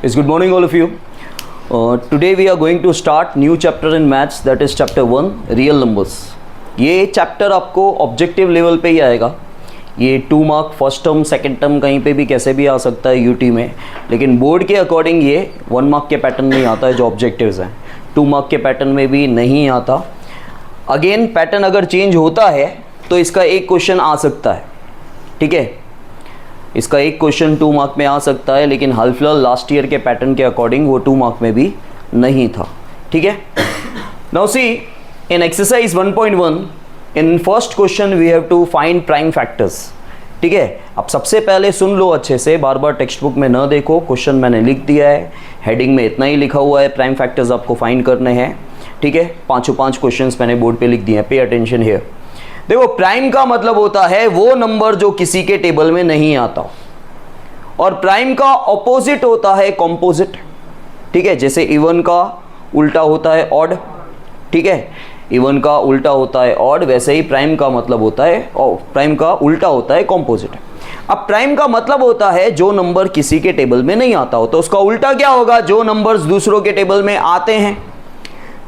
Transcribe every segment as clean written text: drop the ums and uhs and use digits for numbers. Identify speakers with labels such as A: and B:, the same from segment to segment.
A: Yes, good morning all of you. Today we are going to start new chapter in maths, that is chapter 1 real numbers. ये chapter आपको objective level पे ही आएगा. ये 2 mark first term second term कहीं पे भी कैसे भी आ सकता है यूटी में, लेकिन बोर्ड के अकॉर्डिंग ये 1 मार्क के पैटर्न में आता है जो ऑब्जेक्टिव्स हैं. 2 मार्क के पैटर्न में भी नहीं आता. अगेन पैटर्न अगर चेंज होता है तो इसका एक क्वेश्चन आ सकता है, ठीक है. इसका एक क्वेश्चन 2 मार्क में आ सकता है, लेकिन हाल फिलहाल लास्ट ईयर के पैटर्न के अकॉर्डिंग वो 2 मार्क में भी नहीं था, ठीक है. Now see in exercise 1.1 in first question we have to find prime factors, ठीक है. अब सबसे पहले सुन लो अच्छे से, बार बार टेक्स्ट बुक में न देखो. क्वेश्चन मैंने लिख दिया है, हेडिंग में इतना ही लिखा हुआ है, प्राइम फैक्टर्स आपको फाइंड करने हैं, ठीक है. 5 क्वेश्चंस मैंने बोर्ड पे लिख दिए हैं. Pay attention here. देखो प्राइम का मतलब होता है वो नंबर जो किसी के टेबल में नहीं आता, और प्राइम का ऑपोजिट होता है कॉम्पोजिट, ठीक है. जैसे इवन का उल्टा होता है ऑड, ठीक है. इवन का उल्टा होता है ऑड, वैसे ही प्राइम का मतलब होता है, प्राइम का उल्टा होता है कॉम्पोजिट. अब प्राइम का मतलब होता है जो नंबर किसी के टेबल में नहीं आता हो, तो उसका उल्टा क्या होगा? जो नंबर्स दूसरों के टेबल में आते हैं.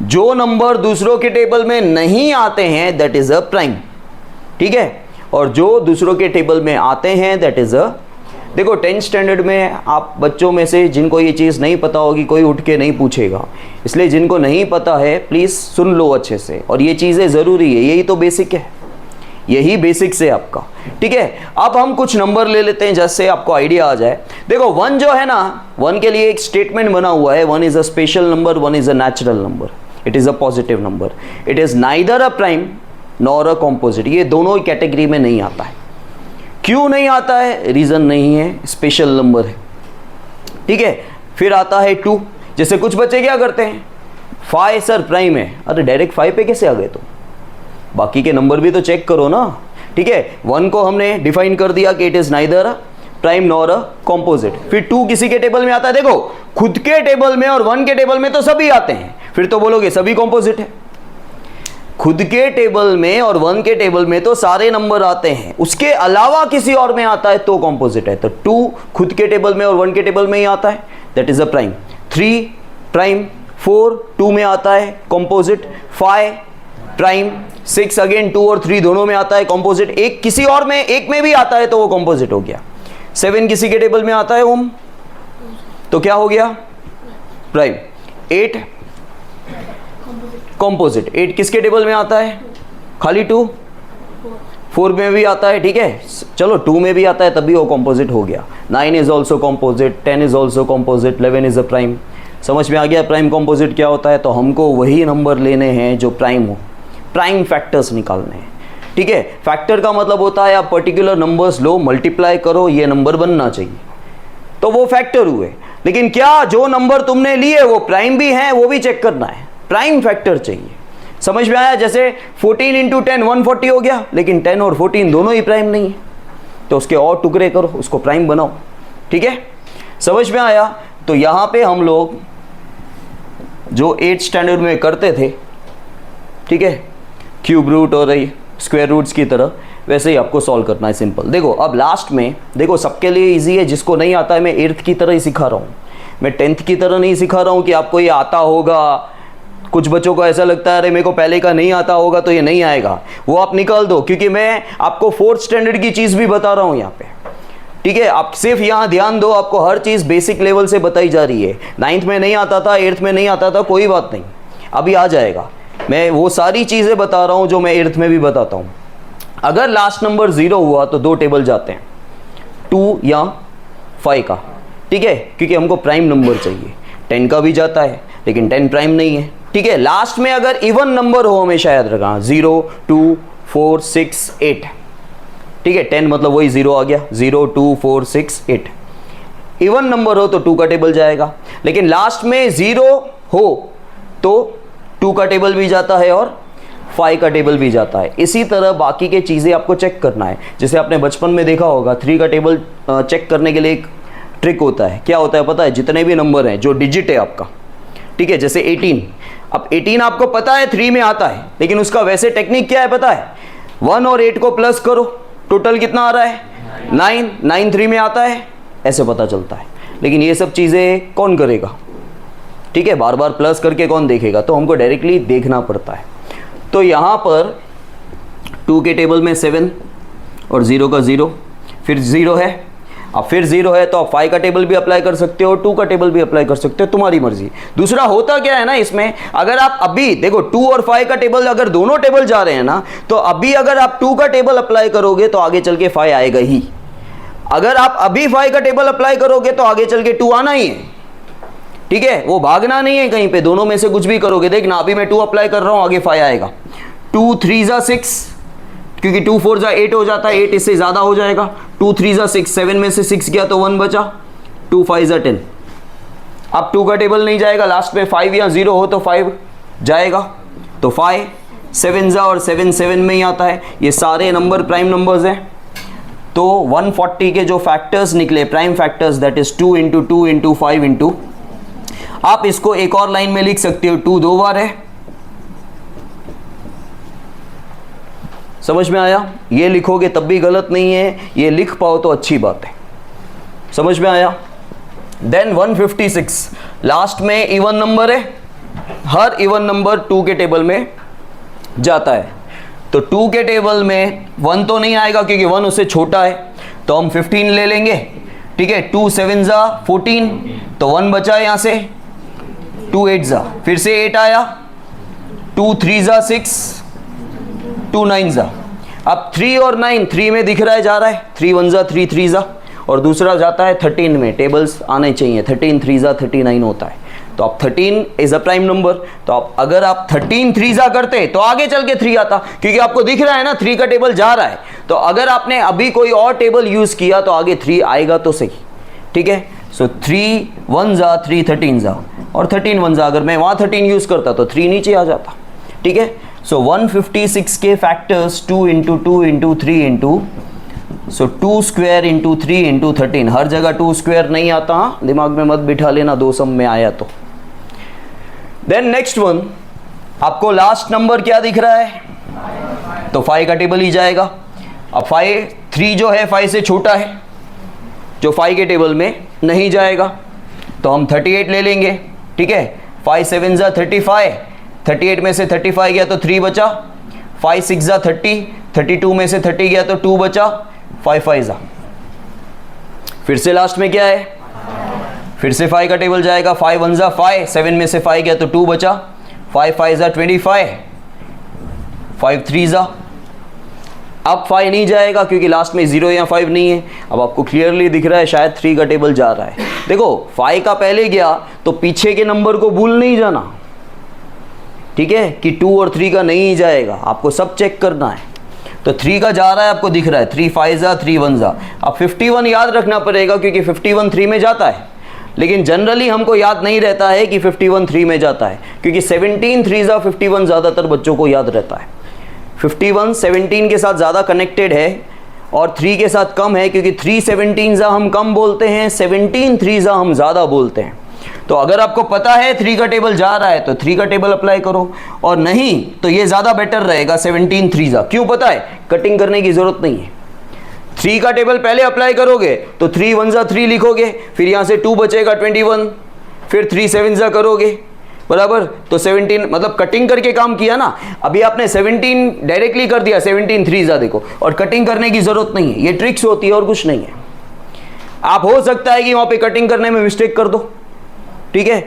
A: जो नंबर दूसरों के टेबल में नहीं आते हैं दैट इज अ प्राइम, ठीक है. और जो दूसरों के टेबल में आते हैं दैट इज अ, देखो 10th स्टैंडर्ड में आप बच्चों में से जिनको ये चीज़ नहीं पता होगी कोई उठ के नहीं पूछेगा, इसलिए जिनको नहीं पता है प्लीज़ सुन लो अच्छे से, और ये चीज़ें ज़रूरी है. यही तो बेसिक है, यही बेसिक्स है आपका, ठीक है. अब हम कुछ नंबर ले लेते हैं जिससे आपको आइडिया आ जाए. देखो 1 जो है ना, 1 के लिए एक स्टेटमेंट बना हुआ है, 1 is a special number, 1 is a natural number, it is a positive number, it is neither a prime nor a composite. ये दोनों ही कैटेगरी में नहीं आता है. क्यों नहीं आता है? रीज़न नहीं है, स्पेशल नंबर है, ठीक है. फिर आता है 2. जैसे कुछ बच्चे क्या करते हैं, 5 सर प्राइम है. अरे डायरेक्ट 5 पे कैसे आ गए? तो बाकी के नंबर भी तो चेक करो ना, ठीक है. 1 को हमने डिफाइन कर दिया कि it is neither a prime nor a composite. फिर 2 किसी के टेबल में आता है. देखो खुद के टेबल में और 1 के टेबल में तो सभी आते हैं, फिर तो बोलोगे सभी कॉम्पोजिट है. खुद के टेबल में और 1 के टेबल में तो सारे नंबर आते हैं, उसके अलावा किसी और में आता है तो कॉम्पोजिट है. तो 2 खुद के टेबल में और 1 के टेबल में ही आता है, that is a prime. 3 prime, 4 2 में आता है कॉम्पोजिट, 5 प्राइम, 6 अगेन 2 और 3 दोनों में आता है कॉम्पोजिट. एक किसी और में, एक में भी आता है तो वो कॉम्पोजिट हो गया. 7 किसी के टेबल में आता है ओम, तो क्या हो गया? प्राइम. 8 कॉम्पोजिट. 8 किसके टेबल में आता है? खाली 2. 4 में भी आता है, ठीक है. चलो 2 में भी आता है तभी वो कॉम्पोजिट हो गया. 9 is also composite, 10 is also composite, 11 is a prime. समझ में आ गया प्राइम कॉम्पोजिट क्या होता है? तो हमको वही नंबर लेने हैं जो प्राइम हो, प्राइम फैक्टर्स निकालने हैं, ठीक है. फैक्टर का मतलब होता है आप पर्टिकुलर नंबर्स लो, मल्टीप्लाई करो, ये नंबर बनना चाहिए, तो वो फैक्टर हुए. लेकिन क्या जो नंबर तुमने लिए वो प्राइम भी हैं? वो भी चेक करना है, प्राइम फैक्टर चाहिए. समझ में आया? जैसे 14 इंटू 10 140 हो गया, लेकिन 10 और 14 दोनों ही प्राइम नहीं है, तो उसके और टुकड़े करो, उसको प्राइम बनाओ, ठीक है. समझ में आया? तो यहां पे हम लोग जो 8th स्टैंडर्ड में करते थे, ठीक है, क्यूब रूट और स्क्वायर रूट्स की तरह, वैसे ही आपको सॉल्व करना है. सिंपल. देखो अब लास्ट में, देखो सबके लिए इजी है, जिसको नहीं आता है मैं 8th की तरह ही सिखा रहा हूँ, मैं 10th की तरह नहीं सिखा रहा हूँ कि आपको ये आता होगा. कुछ बच्चों को ऐसा लगता है अरे मेरे को पहले का नहीं आता होगा तो ये नहीं आएगा, वो आप निकाल दो, क्योंकि मैं आपको 4th स्टैंडर्ड की चीज़ भी बता रहा हूँ यहाँ पे, ठीक है. आप सिर्फ यहाँ ध्यान दो, आपको हर चीज़ बेसिक लेवल से बताई जा रही है. 9th में नहीं आता था, 8th में नहीं आता था, कोई बात नहीं, अभी आ जाएगा. मैं वो सारी चीज़ें बता रहा हूँ जो मैं 8th में भी बताता हूँ. अगर लास्ट नंबर 0 हुआ तो 2 टेबल जाते हैं, 2 या 5 का, ठीक है, क्योंकि हमको प्राइम नंबर चाहिए. 10 का भी जाता है लेकिन 10 प्राइम नहीं है, ठीक है. लास्ट में अगर इवन नंबर हो, हमेशा याद रखना, 0 2 4 6 8, ठीक है. 10 मतलब वही 0 आ गया, 0 2 4 6 8. इवन नंबर हो तो 2 का टेबल जाएगा, लेकिन लास्ट में 0 हो तो 2 का टेबल भी जाता है और 5 का टेबल भी जाता है. इसी तरह बाकी के चीज़ें आपको चेक करना है. जैसे आपने बचपन में देखा होगा 3 का टेबल चेक करने के लिए एक ट्रिक होता है. क्या होता है पता है? जितने भी नंबर हैं, जो डिजिट है आपका, ठीक है, जैसे 18, अब 18 आपको पता है 3 में आता है, लेकिन उसका वैसे टेक्निक क्या है पता है? 1 और 8 को प्लस करो, टोटल कितना आ रहा है? 9. 9 3 में आता है, ऐसे पता चलता है. लेकिन ये सब चीज़ें कौन करेगा, ठीक है, बार बार प्लस करके कौन देखेगा, तो हमको डायरेक्टली देखना पड़ता है। तो यहाँ पर 2 के टेबल में 7 और 0 का 0, फिर 0 है, अब फिर 0 है तो आप 5 का टेबल भी अप्लाई कर सकते हो, 2 का टेबल भी अप्लाई कर सकते हो, तुम्हारी मर्जी। दूसरा होता क्या है ना इसमें, अगर आप अभी देखो 2 और 5 का टेबल, अगर दोनों टेबल जा रहे हैं ना, तो अभी अगर आप 2 का टेबल अप्लाई करोगे तो आगे चल के 5 आएगा ही। अगर आप अभी 5 का टेबल अप्लाई करोगे तो आगे चल के 2 आना ही है, ठीक है, वो भागना नहीं है कहीं पे, दोनों में से कुछ भी करोगे। देखना अभी मैं 2 अप्लाई कर रहा हूं, आगे 5 आएगा। 2 3 जा 6, क्योंकि 2 4 जा 8 हो जाता है, 8 इससे ज्यादा हो जाएगा। 2 3 जा 6, 7 में से 6 गया तो 1 बचा। 2 5 जा 10। अब 2 का टेबल नहीं जाएगा, लास्ट में 5 या 0 हो तो 5 जाएगा, तो 5 7 जा और 7 7 में ही आता है। ये सारे नंबर प्राइम नंबर्स हैं। तो 140 के जो फैक्टर्स निकले prime factors, that is 2 into 2 into 5 into, आप इसको एक और लाइन में लिख सकते हो, 2 2 बार है। समझ में आया? ये लिखोगे तब भी गलत नहीं है, ये लिख पाओ तो अच्छी बात है। समझ में आया? देन 156, लास्ट में इवन नंबर है, हर इवन नंबर 2 के टेबल में जाता है। तो 2 के टेबल में 1 तो नहीं आएगा क्योंकि 1 उससे छोटा है, तो हम 15 ले लेंगे, ठीक है। 2 7 जा 14, तो 1 बचा यहां से। 2 8 जा, फिर से 8 आया। 2 3 जा 6, 2 9 जा। अब 3 और 9, 3 में दिख रहा है जा रहा है, 3 1 जा 3 3 जा, और दूसरा जाता है 13 में। टेबल्स आने चाहिए, 13 3 जा 39 होता है। तो आप 13 इज अ प्राइम नंबर, तो आप अगर आप 13 3 जा करते तो आगे चल के 3 आता, क्योंकि आपको दिख रहा है ना 3 का टेबल जा रहा है। तो अगर आपने अभी कोई और टेबल यूज किया तो आगे 3 आएगा तो सही, ठीक है। सो 3 1 जा 3 13 जा, और 13 1 जा, अगर मैं वहां 13 यूज करता तो 3 नीचे आ जाता, ठीक है। सो 156 के फैक्टर्स 2 इंटू 2 इंटू 3 इंटू, सो 2 स्क्वायर इंटू 3 इंटू 13, हर जगह 2 स्क्वायर नहीं आता, दिमाग में मत बिठा लेना, 2 सम में आया तो। देन नेक्स्ट वन, आपको लास्ट नंबर क्या दिख रहा है, तो 5 का टेबल ही जाएगा। अब 5 3 जो है 5 से छोटा है, जो 5 के टेबल में नहीं जाएगा, तो हम 38 ले लेंगे, ठीक है। 5 7 जा 35, 38 में से 35 गया तो 3 बचा। 5 6 जा 30, 32 में से 30 गया तो 2 बचा। 5 5 जा, फिर से लास्ट में क्या है, फिर से 5 का टेबल जाएगा। 5 1 जा 5, 7 में से 5 गया तो 2 बचा। 5 5 जा 25, 5 3 जा, अब 5 नहीं जाएगा क्योंकि लास्ट में 0 या 5 नहीं है। अब आपको क्लियरली दिख रहा है शायद 3 का टेबल जा रहा है। देखो 5 का पहले गया तो पीछे के नंबर को भूल नहीं जाना, ठीक है, कि 2 और 3 का नहीं जाएगा, आपको सब चेक करना है। तो 3 का जा रहा है, आपको दिख रहा है 3 5 जा 3 1 जा। अब 51 याद रखना पड़ेगा क्योंकि 51 3 में जाता है, लेकिन जनरली हमको याद नहीं रहता है कि 51 3 में जाता है, क्योंकि 17 3 जा 51 ज़्यादातर बच्चों को याद रहता है। 51 17 के साथ ज़्यादा कनेक्टेड है और 3 के साथ कम है, क्योंकि 3 17 जा हम कम बोलते हैं, 17 3 जा हम ज़्यादा बोलते हैं। तो अगर आपको पता है 3 का टेबल जा रहा है तो 3 का टेबल अप्लाई करो, और नहीं तो ये ज़्यादा बेटर रहेगा 17 3 जा। क्यों पता है? कटिंग करने की ज़रूरत नहीं है। 3 का टेबल पहले अप्लाई करोगे तो 3 1 जा 3 लिखोगे, फिर यहाँ से 2 बचेगा 21, फिर 3 7 जा करोगे, बराबर। तो 17 मतलब कटिंग करके काम किया ना। अभी आपने 17 डायरेक्टली कर दिया, 17 3 जा देखो, और कटिंग करने की ज़रूरत नहीं है। ये ट्रिक्स होती है और कुछ नहीं है। आप हो सकता है कि वहाँ पे कटिंग करने में मिस्टेक कर दो, ठीक है।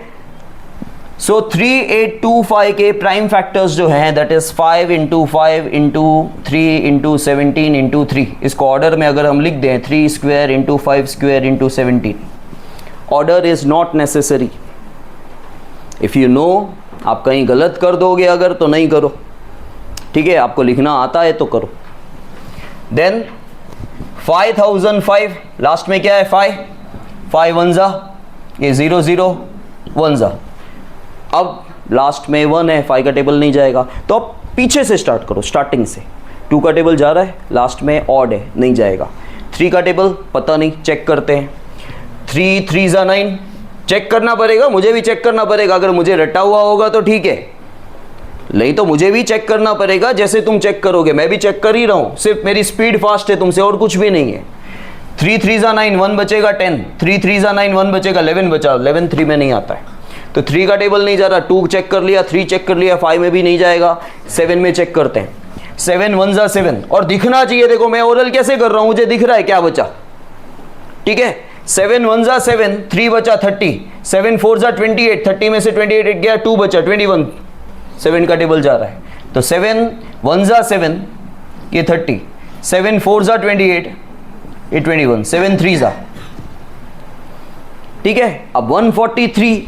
A: सो 3 8 2 5 के प्राइम फैक्टर्स जो हैं that is 5 into 5 into 3 into 17 into 3, इसको ऑर्डर में अगर हम लिख दें 3 square into 5 square into 17, order is not necessary. If you know, आप कहीं गलत कर दोगे अगर तो नहीं करो, ठीक है। आपको लिखना आता है तो करो। देन 5005, लास्ट में क्या है 5 5 1 जा, ये 0 0 1 जा। अब लास्ट में 1 है, 5 का टेबल नहीं जाएगा, तो अब पीछे से स्टार्ट करो, स्टार्टिंग से। 2 का टेबल जा रहा है, लास्ट में ऑड है, नहीं जाएगा। 3 का टेबल पता नहीं, चेक करते हैं। 3 3 जा 9, चेक करना पड़ेगा, मुझे भी चेक करना पड़ेगा। अगर मुझे रटा हुआ होगा तो ठीक है, नहीं तो मुझे भी चेक करना पड़ेगा। जैसे तुम चेक करोगे मैं भी चेक कर ही रहा हूँ, सिर्फ मेरी स्पीड फास्ट है तुमसे और कुछ भी नहीं है। 3 3 जा 9, 1 बचेगा 10, 3 3 जा 9, 1 बचेगा 11 बचा, 11 3 में नहीं आता है तो 3 का टेबल नहीं जा रहा, 2 चेक कर लिया, 3 चेक कर लिया, 5 में भी नहीं जाएगा, 7 में चेक करते हैं, 7 1 जा 7 और दिखना चाहिए, देखो मैं ओरल कैसे कर रहा हूं, मुझे दिख रहा है क्या बचा, ठीक है 7 1 जा 7, 3 बचा 30, 7 4 जा 28, 30 में से 28 गया, 2 बचा 21, 7 का टेबल जा रहा है तो 7 1 जा 7 ये 30, 7 4 जा 28 ये 21, 7 3 जा, ठीक है। अब 143,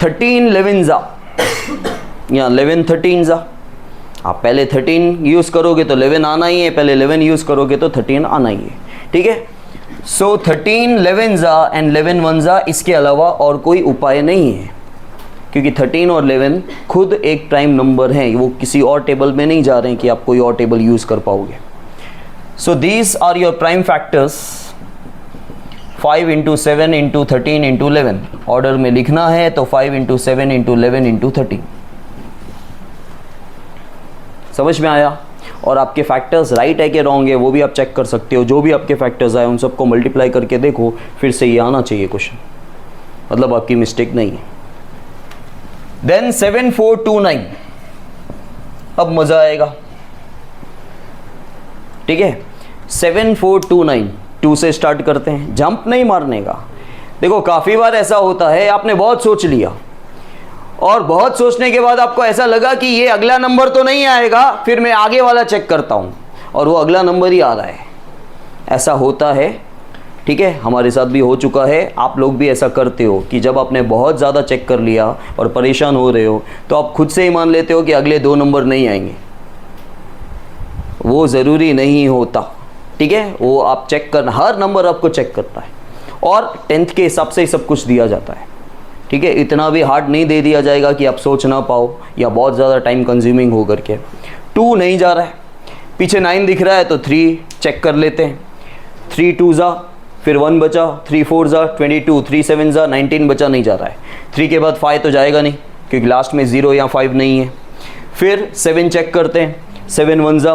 A: 13 11 जा, यहाँ 11 13 जा, आप पहले 13 यूज करोगे तो 11 आना ही है, पहले 11 यूज करोगे तो 13 आना ही है, ठीक है। सो 13 11 जा एंड 11 1 जा, इसके अलावा और कोई उपाय नहीं है क्योंकि 13 और 11 खुद एक प्राइम नंबर हैं, वो किसी और टेबल में नहीं जा रहे हैं कि आप कोई और टेबल यूज कर पाओगे। So these are your prime factors, 5 into 7 into 13 into 11, order में लिखना है तो 5 इंटू 7 इंटू 11 इंटू 13, समझ में आया। और आपके फैक्टर्स राइट है कि रॉन्ग है वो भी आप चेक कर सकते हो, जो भी आपके फैक्टर्स आए उन सबको मल्टीप्लाई करके देखो, फिर से ये आना चाहिए क्वेश्चन, मतलब आपकी मिस्टेक नहीं है। देन 7 4 2 9, अब मजा आएगा, ठीक है 7 4 2 9, 2 से स्टार्ट करते हैं, जंप नहीं मारने का। देखो काफ़ी बार ऐसा होता है, आपने बहुत सोच लिया और बहुत सोचने के बाद आपको ऐसा लगा कि ये अगला नंबर तो नहीं आएगा, फिर मैं आगे वाला चेक करता हूँ और वो अगला नंबर ही आ रहा है, ऐसा होता है, ठीक है। हमारे साथ भी हो चुका है, आप लोग भी ऐसा करते हो कि जब आपने बहुत ज़्यादा चेक कर लिया और परेशान हो रहे हो तो आप खुद से ही मान लेते हो कि अगले 2 नंबर नहीं आएंगे, वो ज़रूरी नहीं होता, ठीक है। वो आप चेक करना, हर नंबर आपको चेक करना है और 10th के हिसाब से ही सब कुछ दिया जाता है, ठीक है। इतना भी हार्ड नहीं दे दिया जाएगा कि आप सोच ना पाओ या बहुत ज़्यादा टाइम कंज्यूमिंग हो करके। 2 नहीं जा रहा है, पीछे 9 दिख रहा है तो 3 चेक कर लेते हैं, 3 2 जा, फिर 1 बचा, 3 4 जा 22, 3 7 जा 19 बचा, नहीं जा रहा है। 3 के बाद 5 तो जाएगा नहीं क्योंकि लास्ट में 0 या 5 नहीं है। फिर 7 चेक करते हैं, 7 1 जा,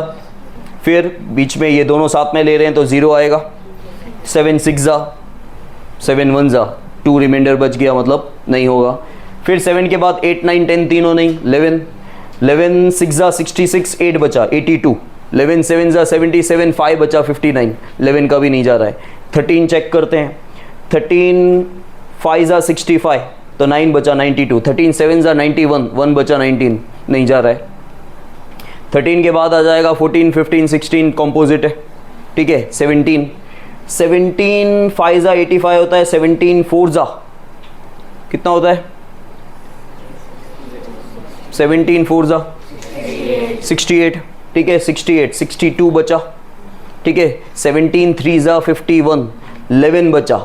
A: फिर बीच में ये दोनों साथ में ले रहे हैं तो 0 आएगा, 7 6 जा, 7 1 जा, 2 रिमाइंडर बच गया, मतलब नहीं होगा। फिर 7 के बाद 8 9 10 तीनों नहीं, 11 11 6 जा 66, 8 बचा 82, 11 7 जा 77, 5 बचा 59, 11 का भी नहीं जा रहा है। 13 चेक करते हैं, 13 5 जा 65 तो 9 बचा 92, 13 7 जा 91, 1 बचा 19, नहीं जा रहा है। 13 के बाद आ जाएगा 14 15 16 कॉम्पोजिट है, ठीक है। 17 5 जा 85 होता है, 17 4 जा कितना होता है, 17 4 जा 68, ठीक है 68, 62 बचा, ठीक है। 17 3 जा 51, 11 बचा,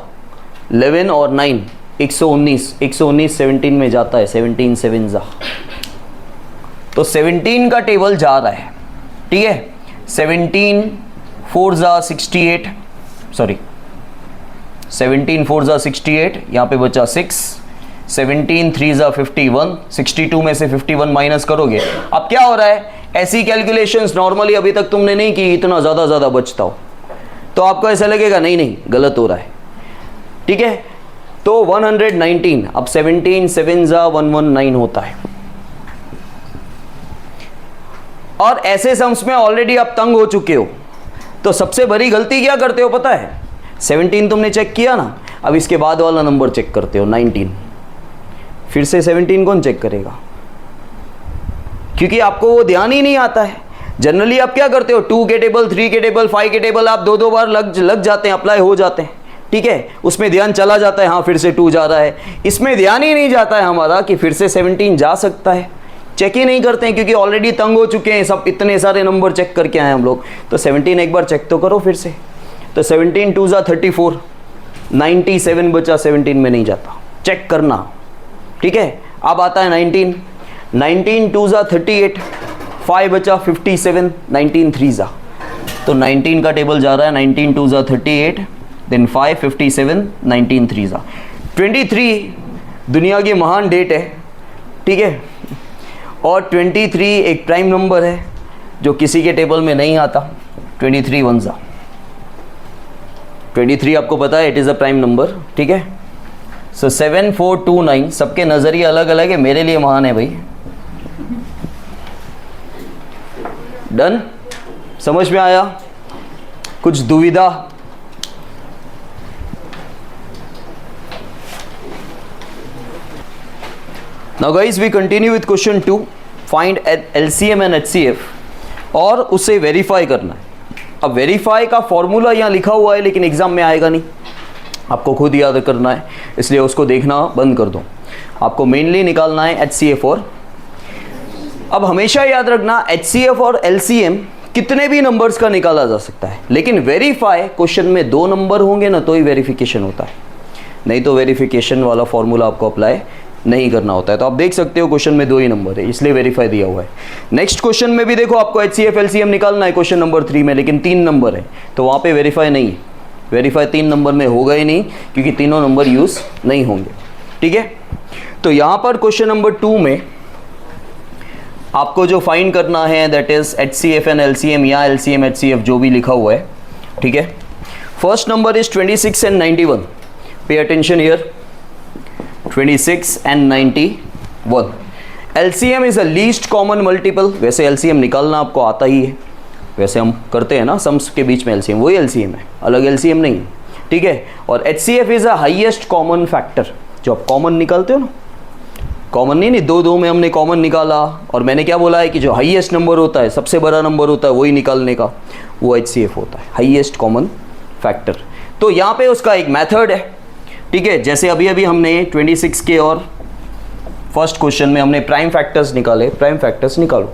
A: 11 और 9 119, 119 17 में जाता है, 17 7 जा, तो 17 का टेबल जा रहा है, ठीक है। 17 4 जा 68, सॉरी 17 4 जा 68, यहाँ पे बचा 6, 17 3 जा 51, 62 में से 51 माइनस करोगे, अब क्या हो रहा है, ऐसी कैलकुलेशंस नॉर्मली अभी तक तुमने नहीं की, इतना ज़्यादा बचता हो तो आपको ऐसा लगेगा नहीं नहीं गलत हो रहा है, ठीक है। तो 119, अब 17 7 जा 119 होता है। और ऐसे सम्स में ऑलरेडी आप तंग हो चुके हो, तो सबसे बड़ी गलती क्या करते हो पता है, 17 तुमने चेक किया ना, अब इसके बाद वाला नंबर चेक करते हो 19, फिर से 17 कौन चेक करेगा, क्योंकि आपको वो ध्यान ही नहीं आता है। जनरली आप क्या करते हो, 2 के टेबल 3 के टेबल 5 के टेबल आप 2 बार लग जाते हैं, अप्लाई हो जाते हैं, ठीक है। उसमें ध्यान चला जाता है, हाँ फिर से 2 जा रहा है, इसमें ध्यान ही नहीं जाता है हमारा कि फिर से 17 जा सकता है, चेक ही नहीं करते हैं क्योंकि ऑलरेडी तंग हो चुके हैं, सब इतने सारे नंबर चेक करके आए हम लोग। तो 17 एक बार चेक तो करो फिर से, तो 17 2 जा 34, 97 बचा, 17 में नहीं जाता, चेक करना, ठीक है। अब आता है 19 2 जा 38, 5 बचा 57, 19 3 जा, तो 19 का टेबल जा रहा है, 19 2 जा 38, देन 5 57, 19 3 जा 23 दुनिया की महान डेट है, ठीक है। और 23 एक प्राइम नंबर है जो किसी के टेबल में नहीं आता, 23 1 जा, 23 आपको पता है it is a prime number, ठीक है। सो 7 4 2 9, सबके नज़रिए अलग अलग है, मेरे लिए महान है भाई। डन, समझ में आया? कुछ दुविधा? Now guys, we continue with question 2. Find LCM and HCF और उसे वेरीफाई करना है। अब वेरीफाई का फॉर्मूला यहाँ लिखा हुआ है लेकिन एग्जाम में आएगा नहीं, आपको खुद याद करना है, इसलिए उसको देखना बंद कर दो। आपको मेनली निकालना है HCF और, अब हमेशा याद रखना HCF और LCM कितने भी नंबर्स का निकाला जा सकता है, लेकिन वेरीफाई क्वेश्चन में 2 नंबर होंगे ना तो ही वेरिफिकेशन होता है, नहीं तो वेरिफिकेशन वाला फॉर्मूला आपको अप्लाई नहीं करना होता है। तो आप देख सकते हो क्वेश्चन में 2 ही नंबर है, इसलिए वेरीफाई दिया हुआ है। नेक्स्ट क्वेश्चन में भी देखो आपको HCF LCM निकालना है क्वेश्चन नंबर 3 में, लेकिन 3 नंबर है तो वहाँ पे वेरीफाई नहीं है। वेरीफाई 3 नंबर में होगा ही नहीं क्योंकि तीनों नंबर यूज़ नहीं होंगे, ठीक है। तो यहाँ पर क्वेश्चन नंबर 2 में आपको जो फाइंड करना है that is HCF and LCM या LCM HCF जो भी लिखा हुआ है, ठीक है। First number is 26 and 91, pay attention here, 26 and 91। LCM is a least common multiple, वैसे LCM निकालना आपको आता ही है, वैसे हम करते हैं ना सम्स के बीच में LCM, वही LCM है, अलग LCM नहीं है, ठीक है। और HCF is a highest common factor, जो आप कॉमन निकालते हो ना, कॉमन नहीं, 2 में हमने कॉमन निकाला और मैंने क्या बोला है कि जो हाईएस्ट नंबर होता है, सबसे बड़ा नंबर होता है वही निकालने का, वो HCF होता है, हाईएस्ट कॉमन फैक्टर। तो यहाँ पे उसका एक मेथड है, ठीक है। जैसे अभी अभी हमने 26 के और फर्स्ट क्वेश्चन में हमने प्राइम फैक्टर्स निकाले, प्राइम फैक्टर्स निकालो।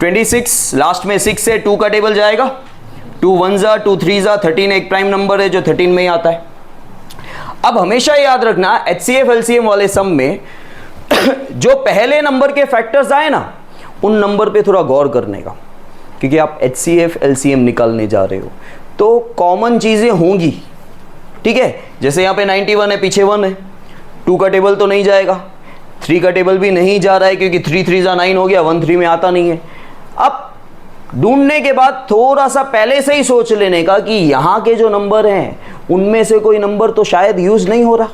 A: 26 लास्ट में 6 से 2 का टेबल जाएगा, 2 1 जा 2 3 जा 13 एक प्राइम नंबर है जो 13 में ही आता है। अब हमेशा याद रखना HCF LCM वाले सम में जो पहले नंबर के फैक्टर्स आए ना, उन नंबर पे थोड़ा गौर करने का, क्योंकि आप HCF LCM निकालने जा रहे हो तो कॉमन चीज़ें होंगी, ठीक है। जैसे यहाँ पे 91 है, पीछे 1 है, 2 का टेबल तो नहीं जाएगा, 3 का टेबल भी नहीं जा रहा है क्योंकि 3 3 जा 9 हो गया, 1 3 में आता नहीं है। अब ढूंढने के बाद थोड़ा सा पहले से ही सोच लेने का कि यहाँ के जो नंबर हैं उनमें से कोई नंबर तो शायद यूज़ नहीं हो रहा,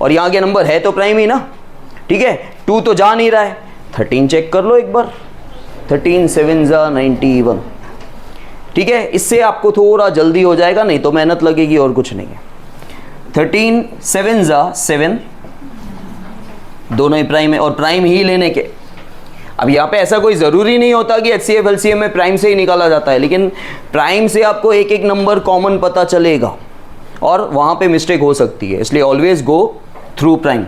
A: और यहाँ के नंबर है तो प्राइम ही ना, ठीक है। 2 तो जा नहीं रहा है, 13 चेक कर लो एक बार, 13 7 जा 91, ठीक है। इससे आपको थोड़ा जल्दी हो जाएगा, नहीं तो मेहनत लगेगी और कुछ नहीं है। 13 7 जा 7, दोनों ही प्राइम है और प्राइम ही लेने के। अब यहाँ पे ऐसा कोई ज़रूरी नहीं होता कि HCF LCM में प्राइम से ही निकाला जाता है, लेकिन प्राइम से आपको एक एक नंबर कॉमन पता चलेगा और वहाँ पे मिस्टेक हो सकती है, इसलिए ऑलवेज गो थ्रू प्राइम।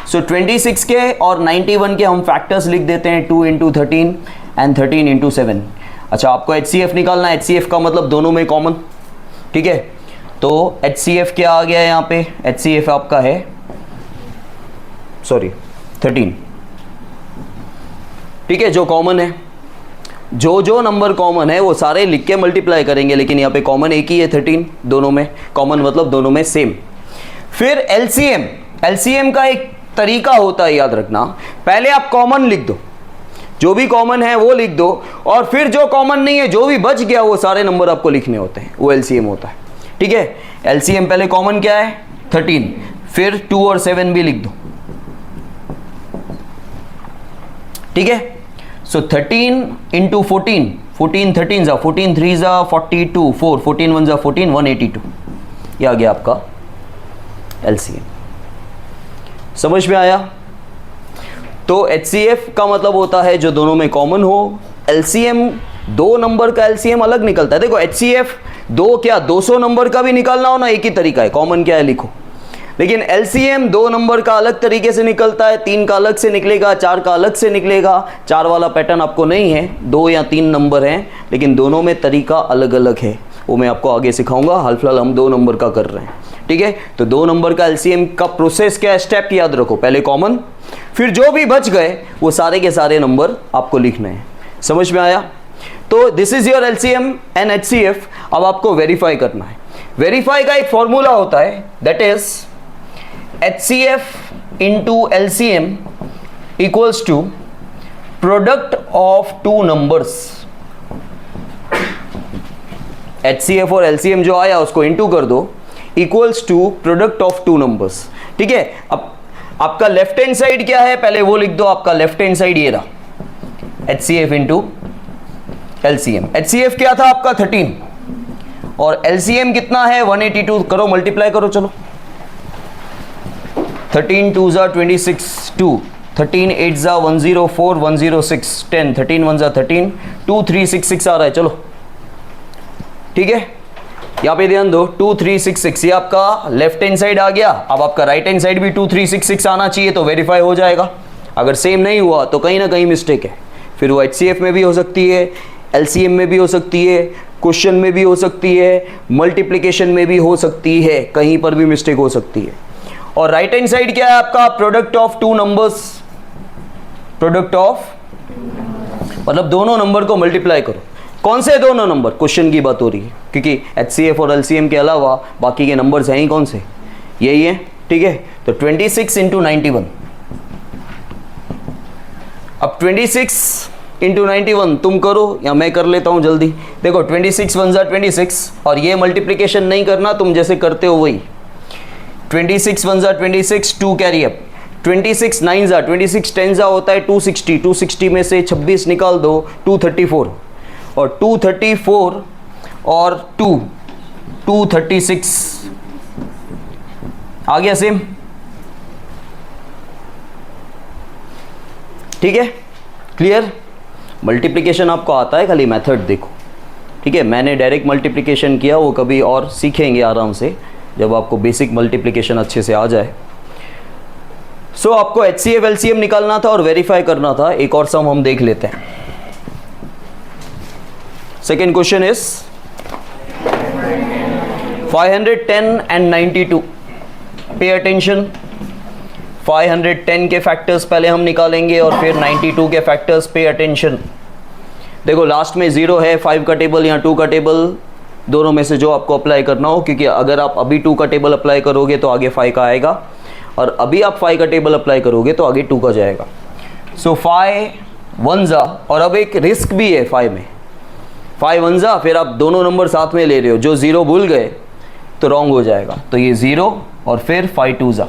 A: सो 26 के और 91 के हम फैक्टर्स लिख देते हैं, 2 × 13 एंड 13 × 7। अच्छा, आपको HCF निकालना है, HCF का मतलब दोनों में कॉमन, ठीक है। तो HCF क्या आ गया यहाँ पे, HCF आपका है 13, ठीक है, जो कॉमन है। जो नंबर कॉमन है वो सारे लिख के मल्टीप्लाई करेंगे, लेकिन यहाँ पे कॉमन एक ही है 13, दोनों में कॉमन मतलब दोनों में सेम। फिर LCM का एक तरीका होता है, याद रखना, पहले आप कॉमन लिख दो, जो भी कॉमन है वो लिख दो, और फिर जो कॉमन नहीं है, जो भी बच गया, वो सारे नंबर आपको लिखने होते हैं, वो LCM होता है, ठीक है। LCM पहले कॉमन क्या है 13, फिर 2 और 7 भी लिख दो, ठीक है। सो 13 × 14, 14 13 जा 14 3 जा 42, 4 14 1 जा 14, 182, ये आ गया आपका LCM। समझ में आया? तो HCF का मतलब होता है जो दोनों में कॉमन हो। LCM 2 नंबर का LCM अलग निकलता है। देखो HCF 200 नंबर का भी निकालना हो ना, एक ही तरीका है, कॉमन क्या है लिखो। लेकिन LCM 2 नंबर का अलग तरीके से निकलता है, 3 का अलग से निकलेगा, 4 का अलग से निकलेगा। 4 वाला पैटर्न आपको नहीं है, 2 या 3 नंबर हैं, लेकिन दोनों में तरीका अलग अलग है, वो मैं आपको आगे सिखाऊंगा। हाल फिलहाल हम 2 नंबर का कर रहे हैं, ठीक है। तो 2 नंबर का LCM का प्रोसेस क्या है, स्टेप याद रखो, पहले कॉमन, फिर जो भी बच गए वो सारे के सारे नंबर आपको लिखने हैं। समझ में आया? तो this is your LCM and HCF। अब आपको वेरीफाई करना है। वेरीफाई का एक फॉर्मूला होता है, that is HCF into LCM equals to product of 2 numbers। HCF और LCM जो आया उसको इंटू कर दो, equals to product of two numbers. ठीक है, अब आपका लेफ्ट हैंड साइड क्या है पहले वो लिख दो। आपका लेफ्ट हैंड साइड ये रहा HCF इंटू LCM। HCF क्या था आपका 13 और LCM कितना है 182। करो मल्टीप्लाई करो, चलो 13 2 जा 26 2 13 8 जा 104 106 10 13 1 जा 13 2366 आ रहा है। चलो ठीक है, यहाँ पे ध्यान दो 2366 ये आपका लेफ्ट हैंड साइड आ गया। अब आपका राइट हैंड साइड भी 2366 आना चाहिए तो वेरीफाई हो जाएगा। अगर सेम नहीं हुआ तो कहीं ना कहीं मिस्टेक है। फिर वो HCF में भी हो सकती है, LCM में भी हो सकती है, क्वेश्चन में भी हो सकती है, मल्टीप्लिकेशन में भी हो सकती है, कहीं पर भी मिस्टेक हो सकती है। और राइट हैंड साइड क्या है आपका product of two numbers. Product of मतलब दोनों नंबर को मल्टीप्लाई करो। कौन से दोनों नंबर, क्वेश्चन की बात हो रही है क्योंकि HCF और LCM के अलावा बाकी के नंबर्स हैं ही कौन से, यही है। ठीक है, तो 26 इंटू 91। अब 26 इंटू 91 तुम करो या मैं कर लेता हूं जल्दी। देखो 26 1 जा 26 और ये मल्टीप्लिकेशन नहीं करना तुम जैसे करते हो वही। 26 1 जा 26 2 कैरी अप 26 9 जा 26 10 जा होता है 260 260 में से 26 निकाल दो 234 और 234 और 236 आ गया सेम। ठीक है, क्लियर। मल्टीप्लिकेशन आपको आता है, खाली मेथड देखो। ठीक है, मैंने डायरेक्ट मल्टीप्लिकेशन किया, वो कभी और सीखेंगे आराम से जब आपको बेसिक मल्टीप्लिकेशन अच्छे से आ जाए। सो आपको HCF LCM निकालना था और वेरीफाई करना था। एक और सम हम देख लेते हैं। Second question is 510 and 92। Pay attention, 510 के फैक्टर्स पहले हम निकालेंगे और फिर 92 के फैक्टर्स। पे अटेंशन, देखो लास्ट में 0 है, 5 का टेबल या 2 का टेबल, दोनों में से जो आपको अप्लाई करना हो, क्योंकि अगर आप अभी 2 का टेबल अप्लाई करोगे तो आगे 5 का आएगा और अभी आप 5 का टेबल अप्लाई करोगे तो आगे 2 का जाएगा। सो 5 1 जा, और अब एक रिस्क भी है 5 में, 5 1 जा फिर आप दोनों नंबर साथ में ले रहे हो, जो 0 भूल गए तो रॉन्ग हो जाएगा। तो ये 0 और फिर 5 2 जा।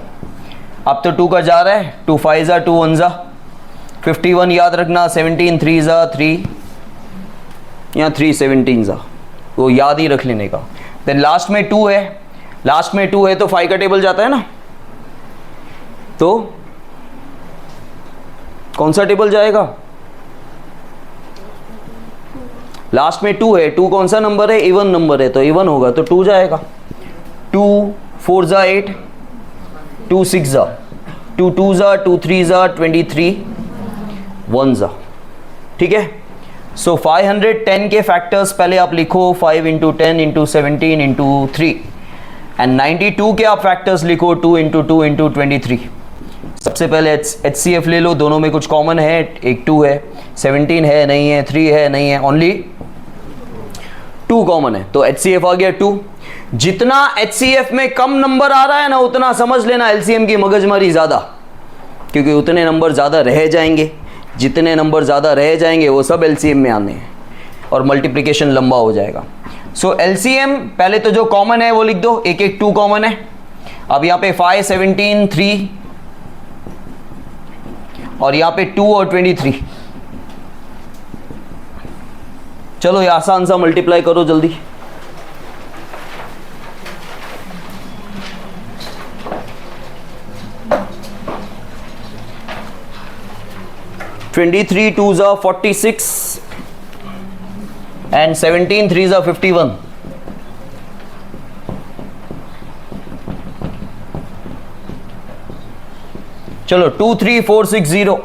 A: अब तो 2 का जा रहा है, 2 5 जा 2 1 जा 51 याद रखना, 17 3 जा 3 या 3 17 जा, वो याद ही रख लेने का। देन लास्ट में 2 है, लास्ट में 2 है तो 5 का टेबल जाता है ना, तो कौन सा टेबल जाएगा? लास्ट में 2 है, 2 कौन सा नंबर है? इवन नंबर है, तो इवन होगा तो 2 जाएगा। 2 4 जा 8 2 6 जा 2 2 जा 2 3 जा 23 1 जा। ठीक है, सो 510 के फैक्टर्स पहले आप लिखो, 5 इंटू 10 इंटू 17 इंटू 3 एंड 92 के आप फैक्टर्स लिखो 2 इंटू 2 इंटू 23। सबसे पहले HCF ले लो, दोनों में कुछ कॉमन है, एक 2 है, 17 है नहीं है, 3 है नहीं है, ओनली 2 कॉमन है, तो HCF आ गया 2। जितना HCF में कम नंबर आ रहा है ना उतना समझ लेना LCM की मगजमारी ज़्यादा, क्योंकि उतने नंबर ज़्यादा रह जाएंगे, जितने नंबर ज़्यादा रह जाएंगे वो सब LCM में आने हैं और मल्टीप्लिकेशन लंबा हो जाएगा। सो LCM पहले तो जो कॉमन है वो लिख दो, एक एक 2 कॉमन है। अब यहाँ पे 5 17 3 और यहाँ पे 2 और 23। चलो ये आसान सा मल्टीप्लाई करो जल्दी। ट्वेंटी 2 जा 46 एंड 17 3 जा 51। चलो 2 3 4 6 0।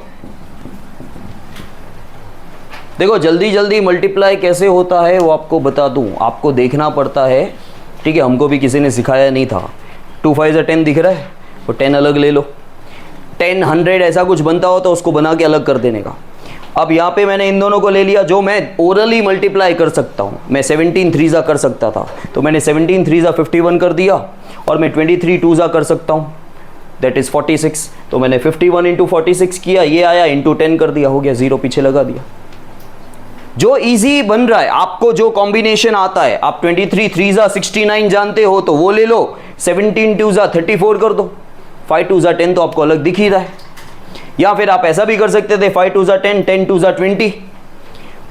A: देखो जल्दी जल्दी मल्टीप्लाई कैसे होता है वो आपको बता दूं, आपको देखना पड़ता है। ठीक है, हमको भी किसी ने सिखाया नहीं था। 2 5 जा 10 दिख रहा है, वो 10 अलग ले लो, 10 100 ऐसा कुछ बनता हो तो उसको बना के अलग कर देने का। अब यहाँ पे मैंने इन दोनों को ले लिया जो मैं ओरली मल्टीप्लाई कर सकता हूँ। मैं 17 3 जा कर सकता था तो मैंने 17 3 जा 51 कर दिया, और मैं 23 2 जा कर सकता हूँ, दैट इज़ 46। तो मैंने 51 इंटू 46 किया, ये आया इंटू 10 कर दिया, हो गया, 0 पीछे लगा दिया। जो इजी बन रहा है, आपको जो कॉम्बिनेशन आता है, आप 23 3 69 जानते हो तो वो ले लो, 17 2 34 कर दो, 5 2 10 तो आपको अलग दिख ही रहा है। या फिर आप ऐसा भी कर सकते थे 5 2 10 10 2 20,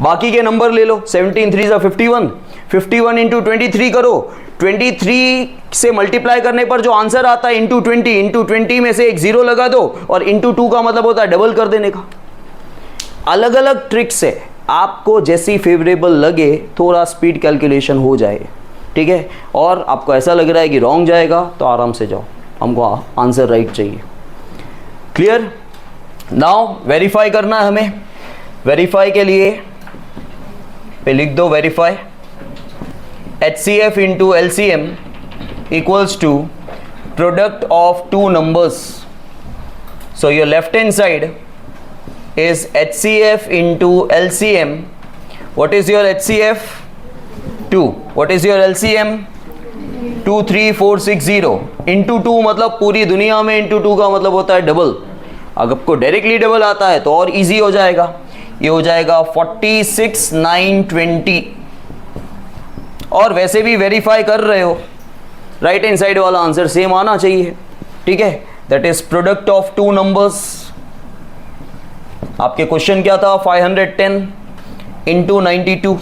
A: बाकी के नंबर ले लो, 17 3 51, 51 इंटू 23 करो, 23 से मल्टीप्लाई करने पर जो आंसर आता है इंटू 20 में से एक जीरो लगा दो, और इंटू 2 का मतलब होता है डबल कर देने का। अलग अलग ट्रिक्स है, आपको जैसी फेवरेबल लगे थोड़ा स्पीड कैलकुलेशन हो जाए, ठीक है। और आपको ऐसा लग रहा है कि रॉन्ग जाएगा तो आराम से जाओ, हमको आंसर राइट चाहिए। क्लियर? नाउ वेरीफाई करना है हमें। वेरीफाई के लिए पे लिख दो, verify HCF into LCM equals to product of two numbers. So your left hand side is HCF into LCM. What is your HCF? 2. What is your LCM? 2 3 4 6 0 into 2 मतलब पूरी दुनिया में into 2 का मतलब होता है डबल। अगर आपको डायरेक्टली डबल आता है तो और इजी हो जाएगा, ये हो जाएगा 46 9 20। और वैसे भी वेरीफाई कर रहे हो, राइट हैंड साइड वाला आंसर सेम आना चाहिए, ठीक है। That is product of two numbers. आपके क्वेश्चन क्या था? 510 इंटू 92,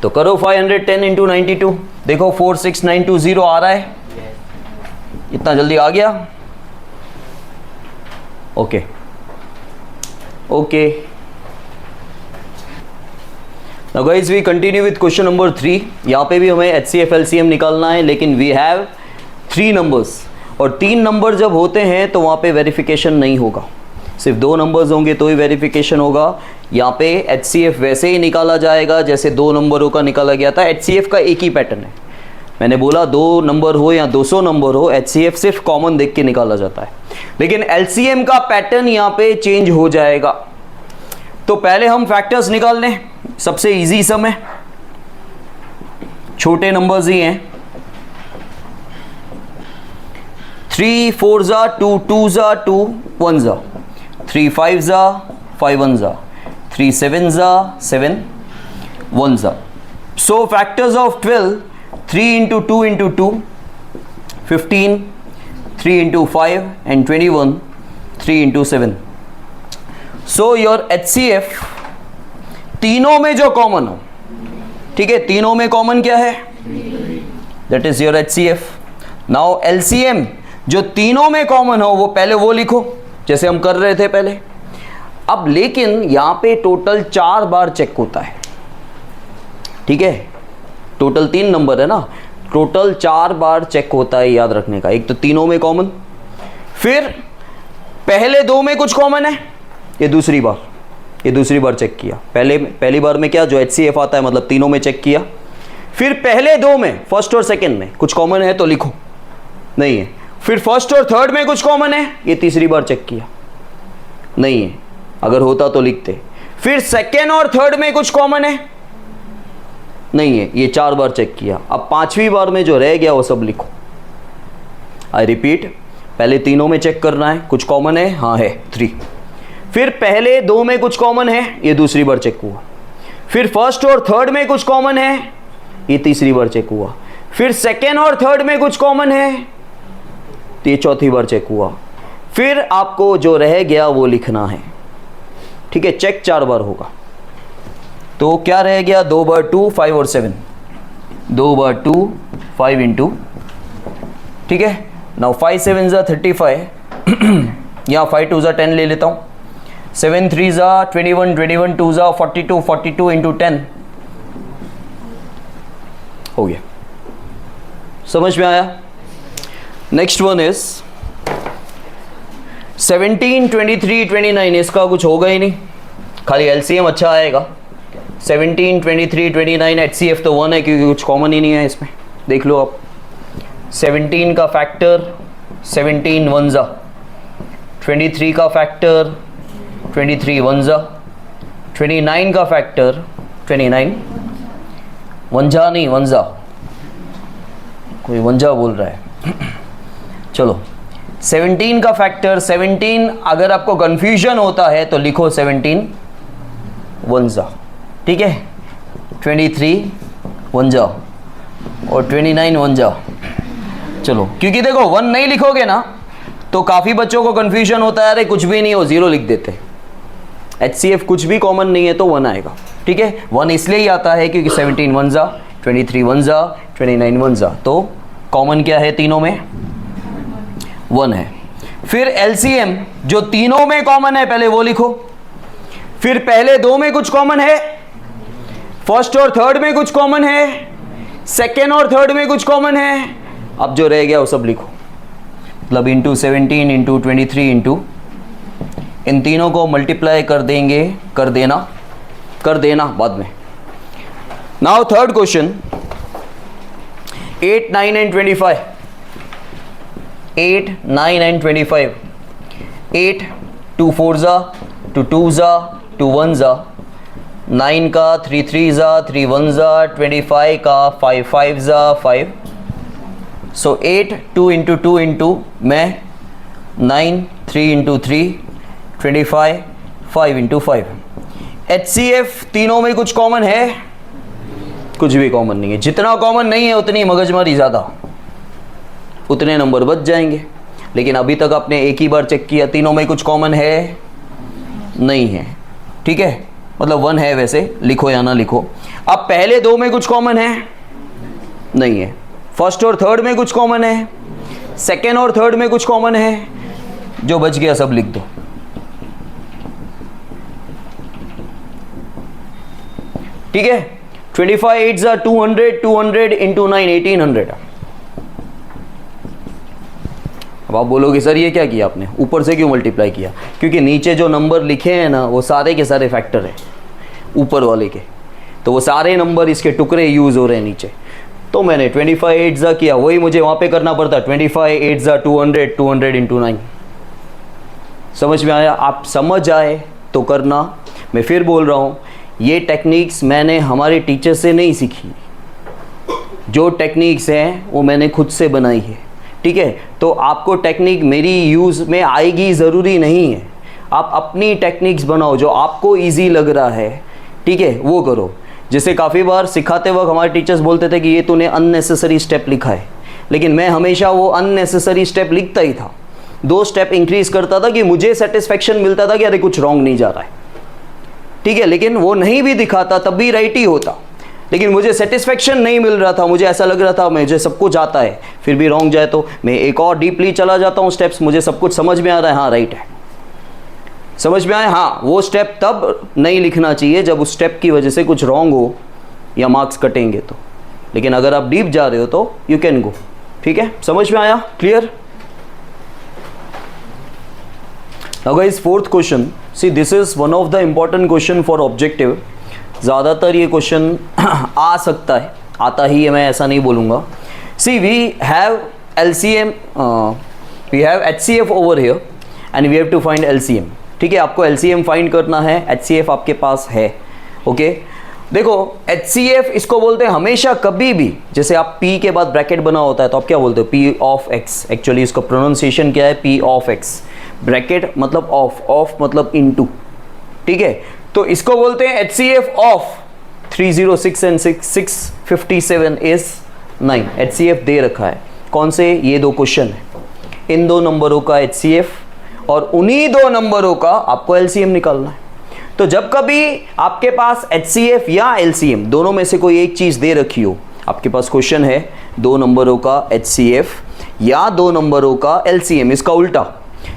A: तो करो 510 इंटू 92, देखो 46920 आ रहा है, इतना जल्दी आ गया? Okay okay. Now guys we continue with question number 3। यहाँ पे भी हमें HCF LCM निकालना है, लेकिन वी हैव 3 नंबर्स, और 3 नंबर जब होते हैं तो वहाँ पे वेरिफिकेशन नहीं होगा, सिर्फ 2 नंबर्स होंगे तो ही वेरिफिकेशन होगा। यहाँ पे HCF वैसे ही निकाला जाएगा जैसे 2 नंबरों का निकाला गया था। HCF का एक ही पैटर्न है, मैंने बोला 2 नंबर हो या 200 नंबर हो, HCF सिर्फ कॉमन देख के निकाला जाता है, लेकिन LCM का पैटर्न यहाँ पे चेंज हो जाएगा। तो पहले हम फैक्टर्स निकाल लें, सबसे इजी सम है, छोटे नंबर्स ही हैं। 3 4 2 2 2 1 3 5 5 1 3 7 7 1 So factors of 12, 3 into 2 into 2 15, 3 into 5 and 21, 3 into 7. So your HCF तीनों में जो कॉमन हो, ठीक है, तीनों में कॉमन क्या है? That is your HCF. Now LCM जो तीनों में कॉमन हो वो पहले वो लिखो जैसे हम कर रहे थे पहले। अब लेकिन यहाँ पे टोटल 4 बार चेक होता है, ठीक है, टोटल 3 नंबर है ना, टोटल 4 बार चेक होता है, याद रखने का। एक तो तीनों में कॉमन, फिर पहले 2 में कुछ कॉमन है, ये दूसरी बार चेक किया। पहली बार में क्या, जो HCF आता है मतलब तीनों में चेक किया, फिर पहले 2 में फर्स्ट और सेकंड में कुछ कॉमन है तो लिखो, नहीं है, फिर फर्स्ट और थर्ड में कुछ कॉमन है, ये तीसरी बार चेक किया, नहीं है, अगर होता तो लिखते। फिर सेकेंड और थर्ड में कुछ कॉमन है, नहीं है, ये 4 बार चेक किया। अब 5वीं बार में जो रह गया वो सब लिखो। आई रिपीट, पहले तीनों में चेक करना है, कुछ कॉमन है, हाँ है 3। फिर पहले 2 में कुछ कॉमन है, ये दूसरी बार चेक हुआ। फिर फर्स्ट और थर्ड में कुछ कॉमन है, ये तीसरी बार चेक हुआ। फिर सेकेंड और थर्ड में कुछ कॉमन है, तो ये चौथी बार चेक हुआ। फिर आपको जो रह गया वो लिखना है, ठीक है, चेक 4 बार होगा। तो क्या रह गया? 2 बार 2 5 और 7, 2 बार 2 5 इंटू, ठीक है। नाउ 5 7 35, यहाँ 5 2 10 ले लेता हूँ, 7 3 21 21 2 42 42 इंटू 10 हो गया। समझ में आया? नेक्स्ट वन इज 17 23 29, इसका कुछ होगा ही नहीं, खाली LCM अच्छा आएगा। 17 23 29, HCF तो 1 है क्योंकि कुछ कॉमन ही नहीं है इसमें, देख लो आप। 17 का फैक्टर 17 1 23 का फैक्टर 23 1 29 का फैक्टर 29 1 नहीं 1 कोई 1 बोल रहा है चलो 17 का फैक्टर 17, अगर आपको कंफ्यूजन होता है तो लिखो 17 1 ठीक है, 23 1 जा और 29 1 जा। चलो, क्योंकि देखो 1 नहीं लिखोगे ना तो काफ़ी बच्चों को कन्फ्यूजन होता है, अरे कुछ भी नहीं हो 0 लिख देते। HCF कुछ भी कॉमन नहीं है तो 1 आएगा, ठीक है। 1 इसलिए ही आता है क्योंकि 17 1 जा, 23 1 जा, 29 1 जा, तो कॉमन क्या है तीनों में? 1 है। फिर LCM जो तीनों में कॉमन है पहले वो लिखो, फिर पहले 2 में कुछ कॉमन है, फर्स्ट और थर्ड में कुछ कॉमन है, सेकेंड और थर्ड में कुछ कॉमन है, अब जो रह गया वो सब लिखो। मतलब इंटू 17 इंटू 23 इंटू, इन तीनों को मल्टीप्लाई कर देंगे, कर देना बाद में। Now third question, 8 9 and 25, 8 9 and 25, 8 2 4 जा, 2 2 जा, 2 1 जा, 9 का 3 3 जा, 3 1 जा, 25 का 5 5 जा 5। सो 8 2 इंटू 2 इंटू मैं 9 3 इंटू 3 25 5 इंटू 5। HCF तीनों में कुछ कॉमन है? कुछ भी कॉमन नहीं है। जितना कॉमन नहीं है उतनी मगजमारी ज़्यादा, उतने नंबर बच जाएंगे। लेकिन अभी तक आपने एक ही बार चेक किया, तीनों में कुछ कॉमन है? नहीं है, ठीक है। मतलब 1 है, वैसे लिखो या ना लिखो। अब पहले 2 में कुछ कॉमन है? नहीं है। फर्स्ट और थर्ड में कुछ कॉमन है? सेकेंड और थर्ड में कुछ कॉमन है? जो बच गया सब लिख दो। ठीक है, 25 8 जा 200, 200 इंटू 9 1800। अब आप बोलोगे सर ये क्या किया आपने, ऊपर से क्यों मल्टीप्लाई किया? क्योंकि नीचे जो नंबर लिखे हैं ना वो सारे के सारे फैक्टर हैं ऊपर वाले के, तो वो सारे नंबर इसके टुकड़े यूज़ हो रहे हैं नीचे। तो मैंने 25 8 जा किया, वही मुझे वहाँ पे करना पड़ता। 25 8 जा 200, 200 इंटू 9। समझ में आया? आप समझ आए तो करना। मैं फिर बोल रहा हूँ, ये टेक्निक्स मैंने हमारे टीचर से नहीं सीखी, जो टेक्निक्स हैं वो मैंने खुद से बनाई है, ठीक है। तो आपको टेक्निक मेरी यूज़ में आएगी ज़रूरी नहीं है, आप अपनी टेक्निक्स बनाओ जो आपको इजी लग रहा है, ठीक है, वो करो। जैसे काफ़ी बार सिखाते वक्त हमारे टीचर्स बोलते थे कि ये तूने अननेसेसरी स्टेप लिखा है, लेकिन मैं हमेशा वो अननेसेसरी स्टेप लिखता ही था। 2 स्टेप इंक्रीज़ करता था कि मुझे सेटिस्फेक्शन मिलता था कि अरे कुछ रॉन्ग नहीं जा रहा है, ठीक है। लेकिन वो नहीं भी दिखाता तब भी राइट ही होता, लेकिन मुझे सेटिस्फेक्शन नहीं मिल रहा था, मुझे ऐसा लग रहा था मुझे सब कुछ आता है, फिर भी रॉन्ग जाए तो मैं एक और डीपली चला जाता हूँ स्टेप्स, मुझे सब कुछ समझ में आ रहा है, हाँ राइट है, समझ में आया। हाँ, वो स्टेप तब नहीं लिखना चाहिए जब उस स्टेप की वजह से कुछ रॉन्ग हो या मार्क्स कटेंगे तो, लेकिन अगर आप डीप जा रहे हो तो यू कैन गो, ठीक है। समझ में आया? Clear? Now guys, fourth question, see this is one of the important question for objective। ज़्यादातर ये क्वेश्चन आ सकता है, आता ही है, मैं ऐसा नहीं बोलूँगा। See we have LCM, we have HCF over here and we have to find LCM, ठीक है। आपको LCM फाइंड करना है, HCF आपके पास है, ओके। देखो HCF इसको बोलते हैं हमेशा कभी भी, जैसे आप P के बाद ब्रैकेट बना होता है तो आप क्या बोलते हो? P of X। एक्चुअली इसका प्रोनाउंसिएशन क्या है? P of X। ब्रैकेट मतलब ऑफ मतलब इनटू, ठीक है। तो इसको बोलते हैं HCF of 306 and 657 is 9। HCF दे रखा है, कौन से? ये 2 क्वेश्चन है, इन 2 नंबरों का HCF और उन्हीं 2 नंबरों का आपको LCM निकालना है। तो जब कभी आपके पास HCF या LCM दोनों में से कोई एक चीज़ दे रखी हो, आपके पास क्वेश्चन है 2 नंबरों का HCF या 2 नंबरों का LCM, इसका उल्टा,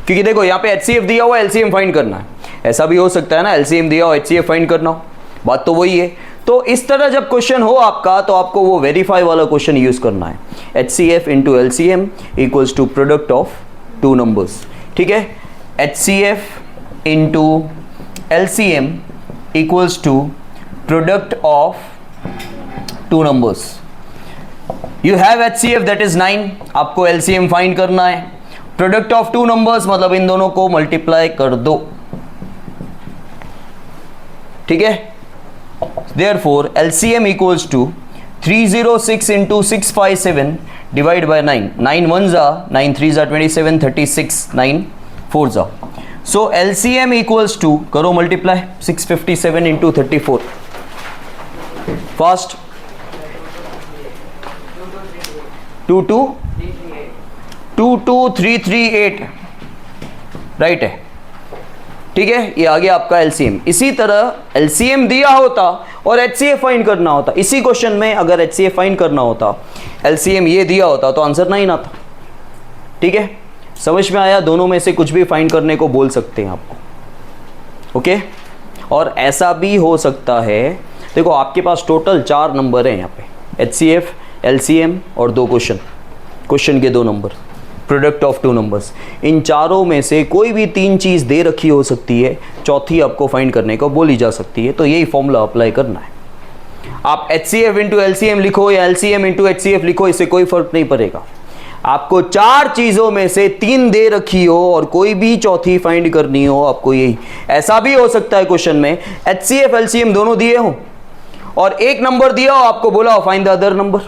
A: क्योंकि देखो यहाँ पे HCF दिया हुआ LCM फाइंड करना है, ऐसा भी हो सकता है ना, LCM दिया हो HCF फाइंड करना हो, बात तो वही है। तो इस तरह जब क्वेश्चन हो आपका तो आपको वो वेरीफाई वाला क्वेश्चन यूज करना है, HCF into LCM equals to product of 2 numbers, ठीक है। HCF into LCM equals to product of 2 numbers. You have HCF that is 9, आपको LCM फाइंड करना है। प्रोडक्ट ऑफ 2 नंबर्स मतलब इन दोनों को मल्टीप्लाई कर दो, ठीक है। Therefore LCM equals to 306 into 657 divide by 9। 9 1 जा, 9 3 जा 27, 36, 9 4 जा। सो LCM इक्वल्स टू, करो मल्टीप्लाई, 657 इंटू 34, फास्ट 22338 राइट है, ठीक है। ये आ गया आपका एलसीएम। इसी तरह एलसीएम दिया होता और एचसीएफ फाइंड करना होता, इसी क्वेश्चन में अगर एचसीएफ फाइंड करना होता, एलसीएम ये दिया होता तो आंसर 9 आता, ठीक है। समझ में आया? दोनों में से कुछ भी फाइंड करने को बोल सकते हैं आपको, ओके। और ऐसा भी हो सकता है, देखो आपके पास टोटल 4 नंबर हैं यहाँ पे, एचसीएफ, एलसीएम और 2 क्वेश्चन के 2 नंबर, प्रोडक्ट ऑफ 2 नंबर्स। इन चारों में से कोई भी 3 चीज़ दे रखी हो सकती है, चौथी आपको फाइंड करने को बोली जा सकती है। तो यही फॉर्मूला अप्लाई करना है। आप एचसीएफ इंटू एलसीएम लिखो या एलसीएम इंटू एचसीएफ लिखो, इससे कोई फर्क नहीं पड़ेगा। आपको 4 चीज़ों में से 3 दे रखी हो और कोई भी चौथी फाइंड करनी हो, आपको यही। ऐसा भी हो सकता है क्वेश्चन में एचसीएफ एलसीएम दोनों दिए हो और 1 नंबर दिया हो, आपको बोला हो फाइंड द अदर नंबर,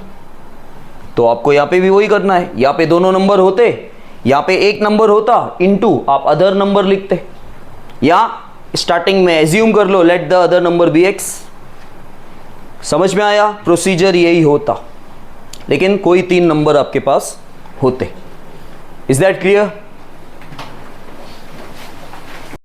A: तो आपको यहाँ पे भी वही करना है। यहाँ पे दोनों नंबर होते, यहाँ पे 1 नंबर होता, इनटू आप अदर नंबर लिखते, या स्टार्टिंग में एज्यूम कर लो let the other number be X. समझ में आया? प्रोसीजर यही होता, लेकिन कोई 3 नंबर आपके पास होते। Is that clear?